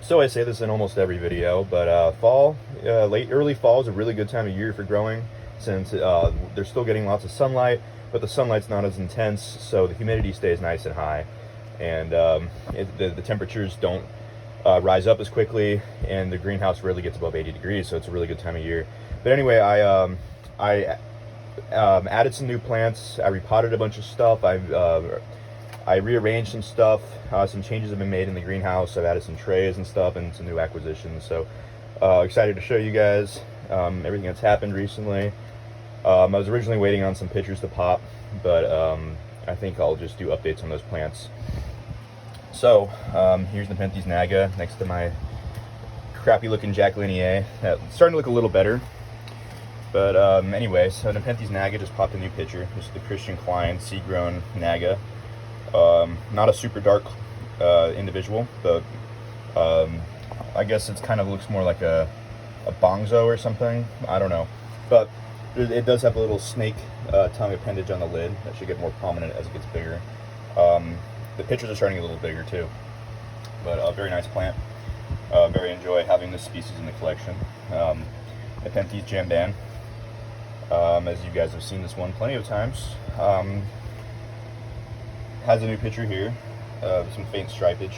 So I say this in almost every video, but early fall is a really good time of year for growing, since they're still getting lots of sunlight, but the sunlight's not as intense, so the humidity stays nice and high, and the temperatures don't rise up as quickly, and the greenhouse rarely gets above 80 degrees, so it's a really good time of year. But anyway, I added some new plants. I repotted a bunch of stuff. I rearranged some stuff. Some changes have been made in the greenhouse. I've added some trays and stuff and some new acquisitions. So excited to show you guys everything that's happened recently. I was originally waiting on some pictures to pop, but I think I'll just do updates on those plants. So here's Nepenthes naga next to my crappy looking Jacquelinia. It's starting to look a little better. But anyway, so Nepenthes naga just popped a new picture. This is the Christian Klein seed-grown naga. Not a super dark individual, but I guess it's kind of looks more like a bongzo or something. I don't know, but it does have a little snake tongue appendage on the lid that should get more prominent as it gets bigger. The pictures are starting to get a little bigger too, but a very nice plant. Very enjoy having this species in the collection. Nepenthes jamban. As you guys have seen this one plenty of times. Has a new picture here, with some faint stripage.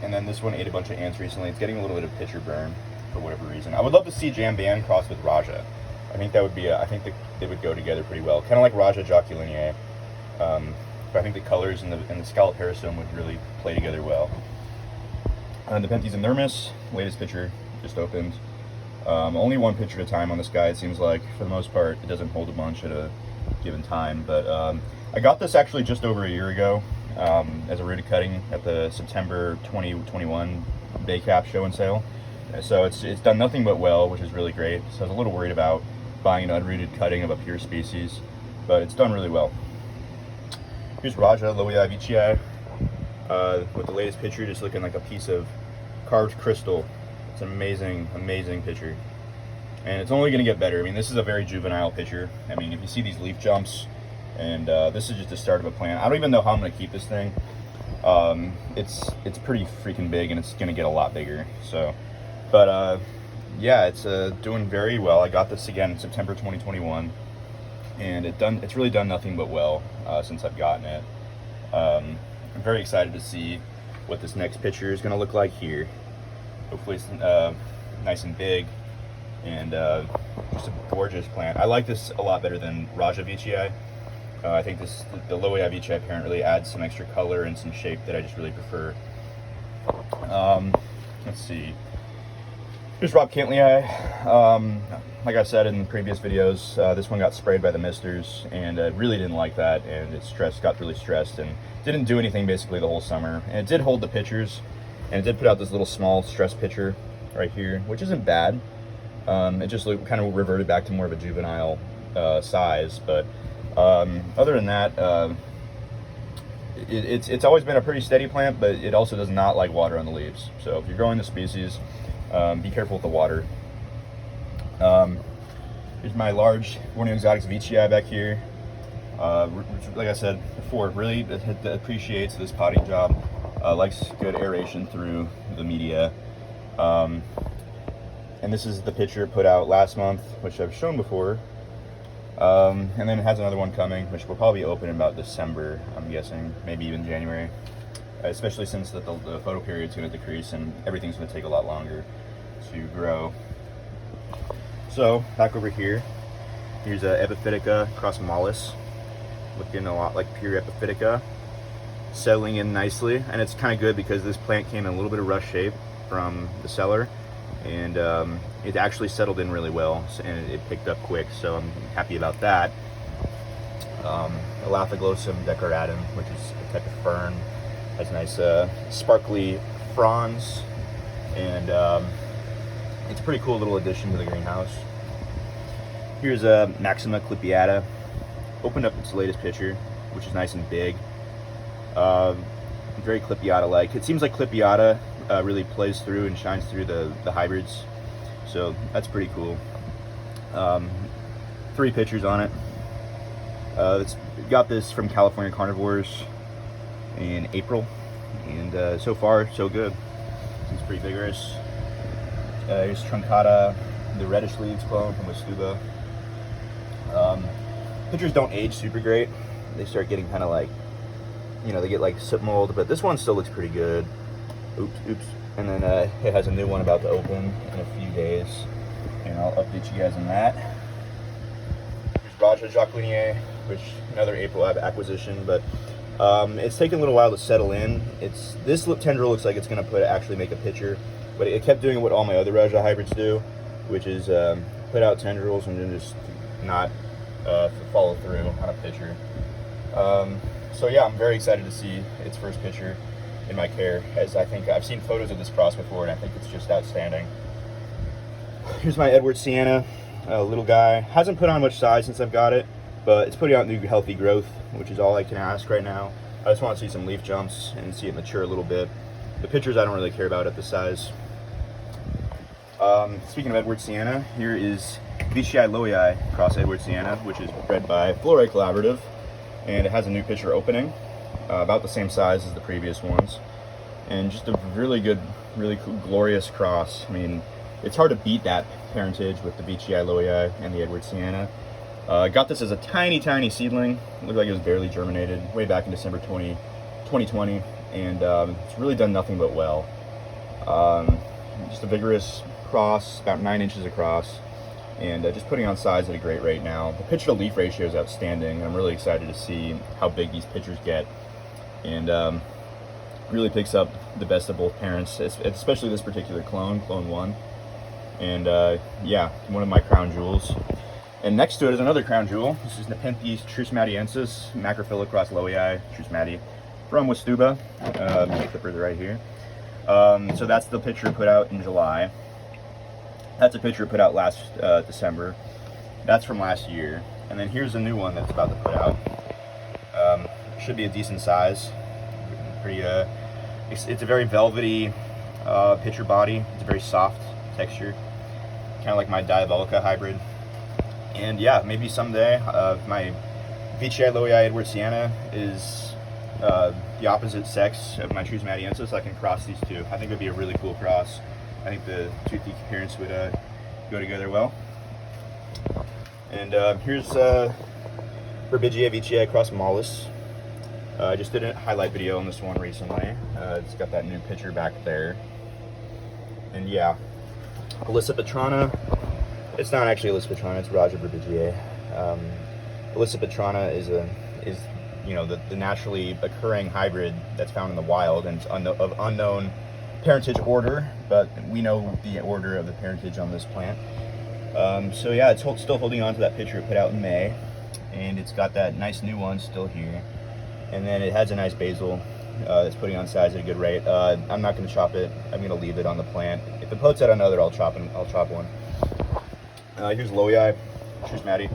And then this one ate a bunch of ants recently. It's getting a little bit of pitcher burn for whatever reason. I would love to see jamban crossed with Raja. I think that would be, I think they would go together pretty well. Kind of like Raja Jacquelinia. But I think the colors and the scallop parasome would really play together well. Nepenthes inermis, latest picture just opened. Only one picture at a time on this guy, it seems like. For the most part, it doesn't hold a bunch at a given time. But I got this actually just over a year ago as a rooted cutting at the September 2021 Bay Cap show and sale. So it's done nothing but well, which is really great. So I was a little worried about buying an unrooted cutting of a pure species, but it's done really well. Here's Raja Loewiechii with the latest picture, just looking like a piece of carved crystal. It's an amazing, amazing picture. And it's only going to get better. I mean, this is a very juvenile picture. I mean, if you see these leaf jumps, and this is just the start of a plant. I don't even know how I'm going to keep this thing. It's pretty freaking big, and it's going to get a lot bigger. So, but yeah, it's doing very well. I got this again in September 2021, and it's really done nothing but well since I've gotten it. I'm very excited to see what this next picture is going to look like here. Hopefully it's nice and big, and just a gorgeous plant. I like this a lot better than Rajavichii. I think the Loewiechii parent really adds some extra color and some shape that I just really prefer. Let's see. Here's Rob Cantley. Like I said in previous videos, this one got sprayed by the misters, and I really didn't like that, and got really stressed, and didn't do anything basically the whole summer. And it did hold the pictures, and it did put out this little small stress picture right here, which isn't bad. It just kind of reverted back to more of a juvenile size, but other than that, it's always been a pretty steady plant, but it also does not like water on the leaves. So if you're growing the species, be careful with the water. Here's my large Borneo Exotics Veitchii back here. Like I said before, really it appreciates this potting job. Likes good aeration through the media. And this is the picture put out last month, which I've shown before. And then it has another one coming, which will probably open in about December, I'm guessing, maybe even January. Especially since the photo period's going to decrease and everything's going to take a lot longer to grow. So, back over here, here's a Epiphytica cross mollis, looking a lot like pure Epiphytica, settling in nicely, and it's kind of good because this plant came in a little bit of rush shape from the seller, and it actually settled in really well, and it picked up quick, so I'm happy about that. Elaphoglossum decoratum, which is a type of fern, has nice sparkly fronds, and it's a pretty cool little addition to the greenhouse. Here's a Maxima clipiata. Opened up its latest picture, which is nice and big. Very clipiata-like. It seems like clipiata really plays through and shines through the hybrids, so that's pretty cool. 3 pictures on it. Got this from California Carnivores in April, and so far so good. He's pretty vigorous. Here's Truncata, the reddish leaves clone from Westuba. Pitchers don't age super great. They start getting kind of like, you know, they get like soot mold, but this one still looks pretty good. Oops. And then it has a new one about to open in a few days, and I'll update you guys on that. Here's Raja Jacquelinier, which another April acquisition, but it's taken a little while to settle in. This tendril looks like it's going to actually make a pitcher, but it kept doing what all my other Raja hybrids do, which is put out tendrils and then just not follow through on a pitcher. So yeah, I'm very excited to see its first pitcher in my care, as I think I've seen photos of this cross before, and I think it's just outstanding. Here's my Edward Sienna, little guy. Hasn't put on much size since I've got it, but it's putting out new healthy growth, which is all I can ask right now. I just want to see some leaf jumps and see it mature a little bit. The pictures I don't really care about at this size. Speaking of Edward Sienna, here is Veitchii Loei cross Edward Sienna, which is bred by Flore Collaborative, and it has a new pitcher opening, about the same size as the previous ones, and just a really good, really cool, glorious cross. I mean, it's hard to beat that parentage with the Veitchii Loei and the Edward Sienna. Got this as a tiny seedling. It looked like it was barely germinated way back in December 2020, and it's really done nothing but well. Just a vigorous cross, about 9 inches across, and just putting on size at a great rate now. The pitch to leaf ratio is outstanding. I'm really excited to see how big these pitchers get, and really picks up the best of both parents, especially this particular clone 1, and yeah, one of my crown jewels. And next to it is another crown jewel. This is Nepenthes Trusmatiensis, Macrophylla cross Loei, Trusmati, from Westuba. The clippers are right here. So that's the picture put out in July. That's a picture put out last December. That's from last year. And then here's a new one that's about to put out. Should be a decent size. Pretty. It's a very velvety pitcher body. It's a very soft texture, kind of like my Diabolica hybrid. And yeah, maybe someday my Veitchii Loei Edward Sienna is the opposite sex of my Trusmatiensis. I can cross these two. I think it would be a really cool cross. I think the toothy appearance would go together well. And here's Berbigia Veitchii cross Mollis. I just did a highlight video on this one recently. It's got that new picture back there. And yeah, Alyssa Petrana. It's not actually Alyssa Petrana, it's Raja Berbigia. Alyssa Petrana is you know, the naturally occurring hybrid that's found in the wild, and it's of unknown parentage order, but we know the order of the parentage on this plant. So yeah, it's still holding on to that picture it put out in May, and it's got that nice new one still here. And then it has a nice basil that's putting on size at a good rate. I'm not going to chop it. I'm going to leave it on the plant. If it puts out another, I'll chop one. Here's Loei, Trusmati.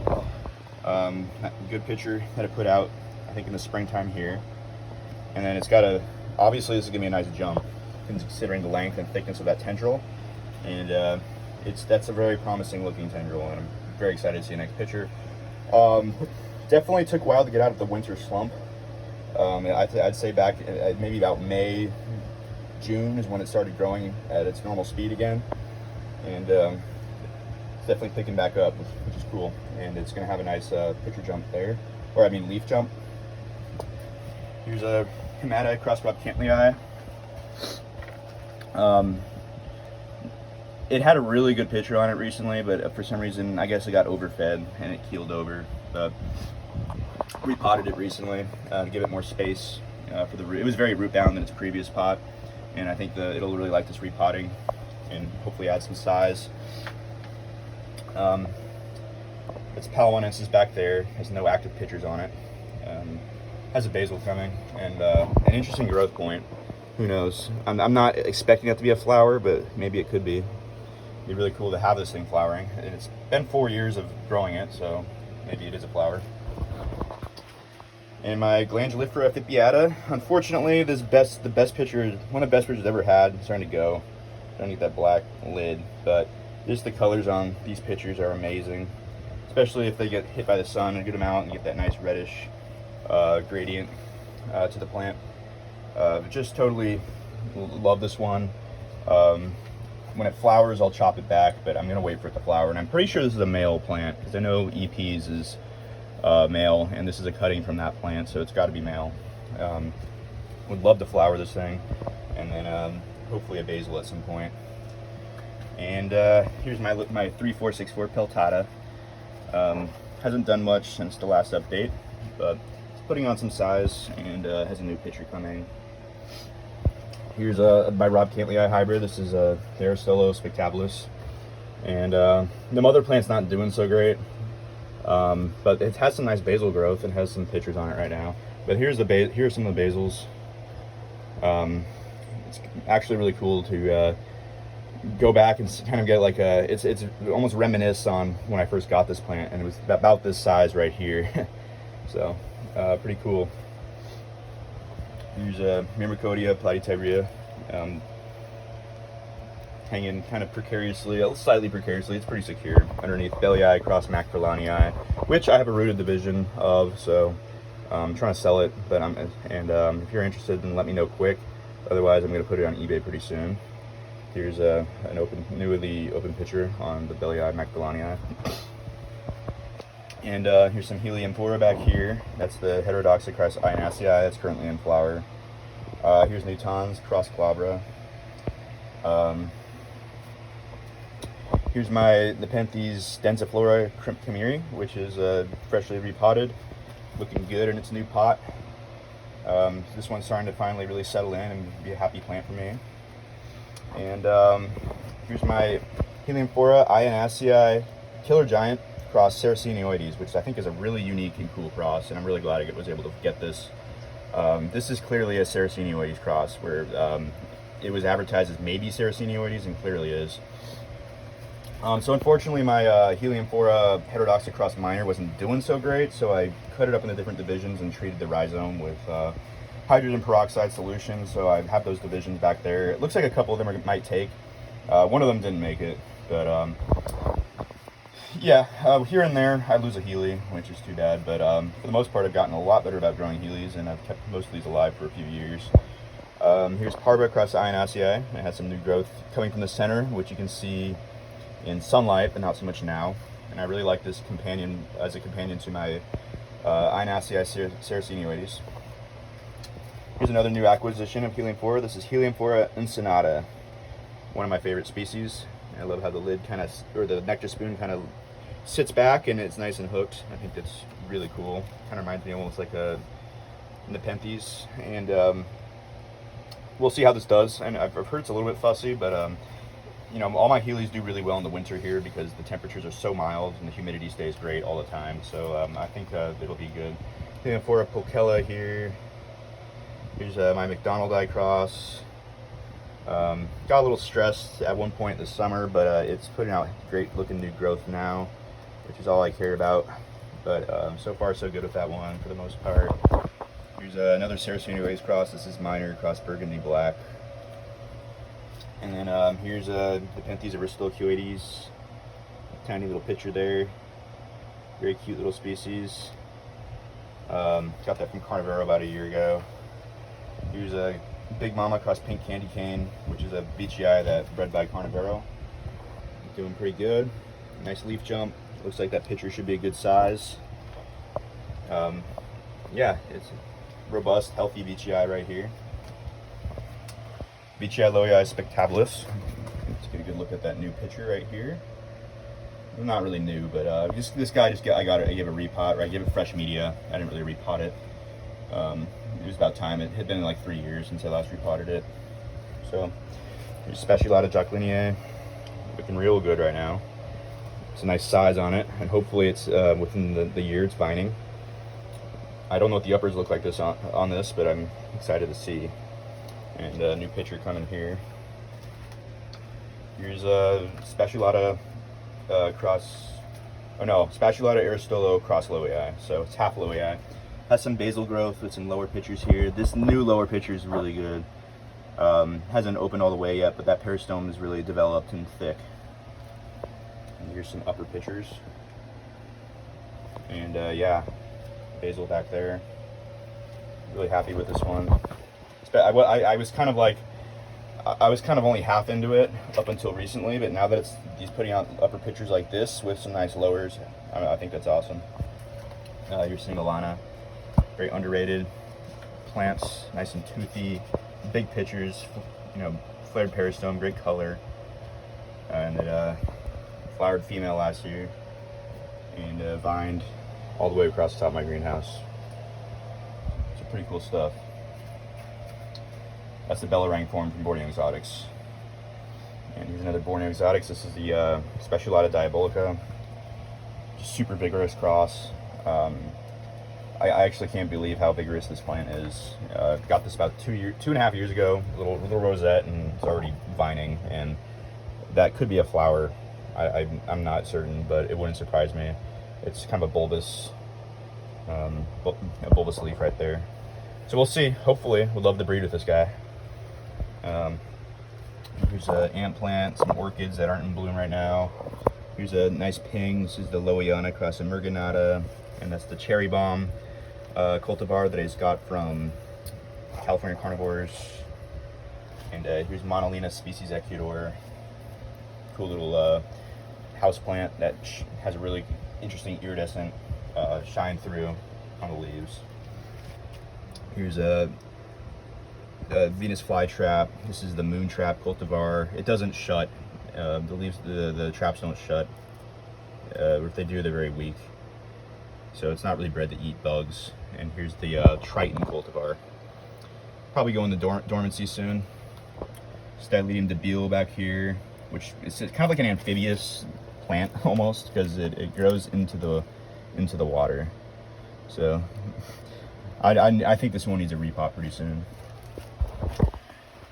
Good picture that it put out, I think, in the springtime here. And then it's got obviously this is going to be a nice jump, considering the length and thickness of that tendril. And that's a very promising looking tendril, and I'm very excited to see the next picture. Definitely took a while to get out of the winter slump. I'd say back maybe about May, June is when it started growing at its normal speed again. And it's definitely picking back up, which is cool. And it's going to have a nice picture jump there, or I mean leaf jump. Here's a Hemata cross Rob Cantley. It had a really good picture on it recently, but for some reason, I guess it got overfed and it keeled over. But repotted it recently to give it more space for the root. It was very root bound in its previous pot, and I think it'll really like this repotting and hopefully add some size. Its Palawanensis back there has no active pitchers on it. Has a basil coming and an interesting growth point. Who knows? I'm not expecting that to be a flower, but maybe it could be. It'd be really cool to have this thing flowering. And it's been 4 years of growing it, so maybe it is a flower. And my Glandulifera Fipiata, unfortunately, the best picture, one of the best pictures I've ever had, it's starting to go. Starting to get that black lid, but just the colors on these pictures are amazing, especially if they get hit by the sun and get them out and get that nice reddish gradient to the plant. Just totally love this one. When it flowers, I'll chop it back, but I'm going to wait for it to flower. And I'm pretty sure this is a male plant, because I know EPs is male, and this is a cutting from that plant, so it's got to be male. Would love to flower this thing, and then hopefully a basil at some point. And here's my 3464 peltata. Hasn't done much since the last update, but it's putting on some size and has a new pitcher coming. Here's my Rob Cantley hybrid. This is the Aristolo spectabilis, and the mother plant's not doing so great, but it has some nice basil growth and has some pitchers on it right now. But here's some of the basils. It's actually really cool to go back and kind of get like it's almost reminisce on when I first got this plant, and it was about this size right here. So pretty cool. Here's a Myrmecodia platytiberia, hanging kind of precariously, slightly precariously. It's pretty secure underneath Bellii cross Macfarlanii, which I have a rooted division of, so I'm trying to sell it. But if you're interested, then let me know quick. Otherwise, I'm going to put it on eBay pretty soon. Here's an newly open picture on the Bellii Macfarlanii. And here's some Heliamphora back here. That's the Heterodoxicris Ionaceae that's currently in flower. Here's Newtons cross Calabra. Here's my Nepenthes densiflora Camiri, which is freshly repotted, looking good in its new pot. This one's starting to finally really settle in and be a happy plant for me. And here's my Heliamphora Ionaceae Killer Giant cross Sarracenoides, which I think is a really unique and cool cross, and I'm really glad I was able to get this. This is clearly a Sarracenoides cross, where it was advertised as maybe Sarracenoides, and clearly is. So unfortunately, my Heliamphora Heterodoxicris minor wasn't doing so great, so I cut it up into different divisions and treated the rhizome with hydrogen peroxide solution. So I have those divisions back there. It looks like a couple of them might take. One of them didn't make it, but yeah, here and there I lose a Heli, which is too bad, but for the most part I've gotten a lot better about growing Helis, and I've kept most of these alive for a few years. Here's Parva cross Ionaceae. It has some new growth coming from the center, which you can see in sunlight, but not so much now. And I really like this companion as a companion to my Ionaceae Sarracenoides. Here's another new acquisition of Heliamphora. This is Heliamphora uncinata, one of my favorite species. I love how the lid the nectar spoon kind of sits back and it's nice and hooked. I think that's really cool. Kind of reminds me almost like a Nepenthes. And we'll see how this does. And I've heard it's a little bit fussy, but you know, all my Helis do really well in the winter here because the temperatures are so mild and the humidity stays great all the time. So I think it'll be good. Heliamphora pulchella here. Here's my McDonald's cross. Got a little stressed at one point this summer, but it's putting out great looking new growth now, which is all I care about. But so far so good with that one for the most part. Here's another Sarracenoides cross. This is minor cross Burgundy Black. And then here's Nepenthes aristocuoides. Tiny little picture there. Very cute little species. Got that from Carnivoro about a year ago. Here's a Big Mama cross Pink Candy Cane, which is a BGI that bred by Carnivoro. Doing pretty good. Nice leaf jump. Looks like that picture should be a good size. Yeah, it's robust, healthy BGI right here. BGI loei spectabilis. Let's get a good look at that new picture right here. Not really new, but this guy I gave a repot, or I gave it fresh media. I didn't really repot it. It was about time. It had been like 3 years since I last repotted it. So here's Specialata Jacquelineae, looking real good right now. It's a nice size on it, and hopefully it's within the year it's vining. I don't know what the uppers look like this on this, but I'm excited to see. And a new picture coming here. Here's Spatulata Spatulata Aristolo cross loei. So it's half loei. Has some basal growth with some lower pictures here. This new lower picture is really good. Hasn't opened all the way yet, but that peristome is really developed and thick. And here's some upper pictures. And yeah, basil back there. Really happy with this one. I was kind of like, I was kind of only half into it up until recently, but now that he's putting out upper pictures like this with some nice lowers, I think that's awesome. Your Singolana, very underrated plants, nice and toothy, big pitchers, you know, flared peristome, great color, and it flowered female last year, and vined all the way across the top of my greenhouse. It's pretty cool stuff. That's the Bellarang form from Borneo Exotics. And here's another Borneo Exotics. This is the Specialata Diabolica. Just super vigorous cross. I actually can't believe how vigorous this plant is. Got this about 2.5 years ago. Little rosette, and it's already vining. And that could be a flower. I'm not certain, but it wouldn't surprise me. It's kind of a bulbous leaf right there. So we'll see. Hopefully, we'd love to breed with this guy. Here's an ant plant, some orchids that aren't in bloom right now. Here's a nice ping. This is the Loiana crassa merganata, and that's the cherry bomb cultivar that I just got from California Carnivores. And here's Monolina species Ecuador. Cool little house plant that has a really interesting iridescent shine through on the leaves. Here's a Venus flytrap. This is the Moontrap cultivar. It doesn't shut. The leaves, the traps don't shut. Or if they do, they're very weak. So it's not really bred to eat bugs. And here's the Triton cultivar. Probably go into dormancy soon. Stylidium debile back here, which is kind of like an amphibious plant almost, because it grows into the water. So I think this one needs a repot pretty soon.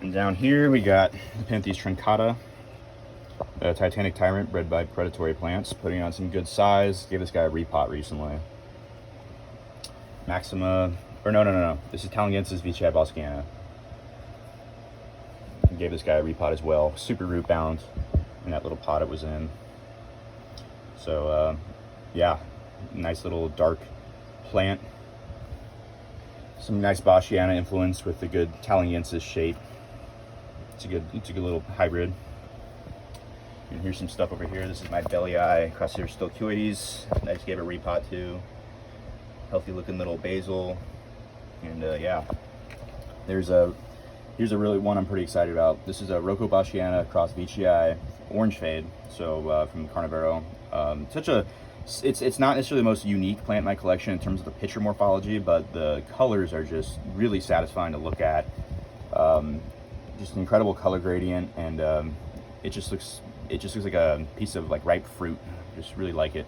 And down here we got Nepenthes truncata, a Titanic Tyrant bred by predatory plants, putting on some good size. Gave this guy a repot recently. Maxima, or no. This is Talangensis veitchii bosciana. Gave this guy a repot as well. Super root bound in that little pot it was in. So yeah, nice little dark plant. Some nice Boschiana influence with the good Talangensis shape. It's a good little hybrid. And here's some stuff over here. This is my Belly Eye Crosseter Stilcoides. I just gave a repot to. Healthy looking little basil. And yeah, here's a really one I'm pretty excited about. This is a Rocco Boschiana cross veitchii orange fade. So from Carnivoro. It's not necessarily the most unique plant in my collection in terms of the picture morphology, but the colors are just really satisfying to look at. Just an incredible color gradient, and it just looks like a piece of like ripe fruit. Just really like it.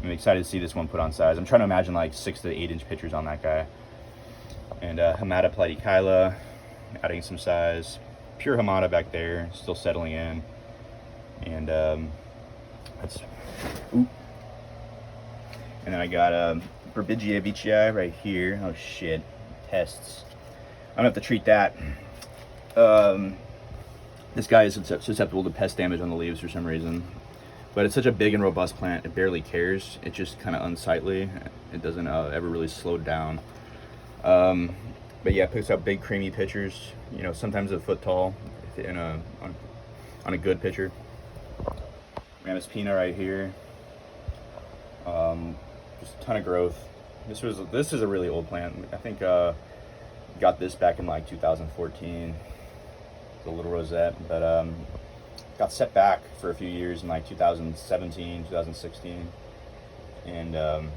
I'm excited to see this one put on size. I'm trying to imagine like 6 to 8 inch pictures on that guy. And Hamada platykyla, adding some size. Pure Hamada back there, still settling in. And that's. Ooh. And then I got Burbigia veitchii right here. Oh shit, pests. I'm gonna have to treat that. This guy is susceptible to pest damage on the leaves for some reason. But it's such a big and robust plant, it barely cares. It's just kind of unsightly. It doesn't ever really slow down. But yeah, it picks up big creamy pitchers. You know, sometimes a foot tall on a good pitcher. Ramus Pina right here. Just a ton of growth. This is a really old plant. I think got this back in like 2014. The little rosette, but got set back for a few years in like 2017, 2016, and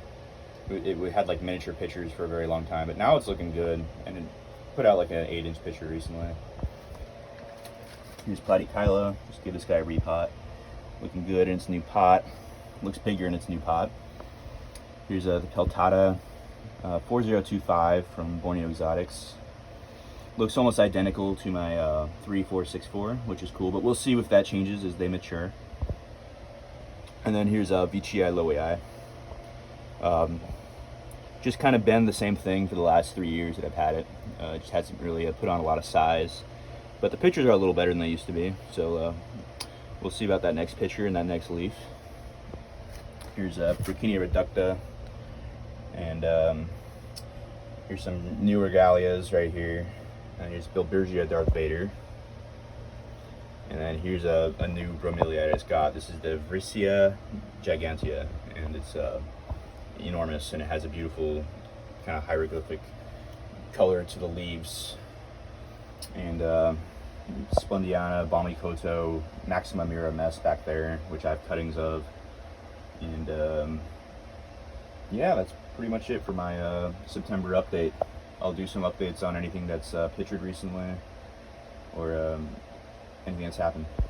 we had like miniature pitchers for a very long time. But now it's looking good, and it put out like an 8 inch pitcher recently. Here's Platykyla. Just give this guy a repot. Looking good in its new pot. Looks bigger in its new pot. Here's the Peltata 4025 from Borneo Exotics. Looks almost identical to my 3464, which is cool, but we'll see if that changes as they mature. And then here's Veitchii Loei. Just kind of been the same thing for the last 3 years that I've had it. Just hasn't really put on a lot of size, but the pictures are a little better than they used to be. So we'll see about that next picture and that next leaf. Here's Bruchinia reducta, and here's some newer Gallias right here. And here's Bilbergia Darth Vader. And then here's a new bromeliad I just got. This is the Vricia gigantea, and it's enormous, and it has a beautiful kind of hieroglyphic color to the leaves. And Splendiana, Balmikoto, Maxima Mira Mess back there, which I have cuttings of. And yeah, that's pretty much it for my September update. I'll do some updates on anything that's pictured recently, or anything that's happened.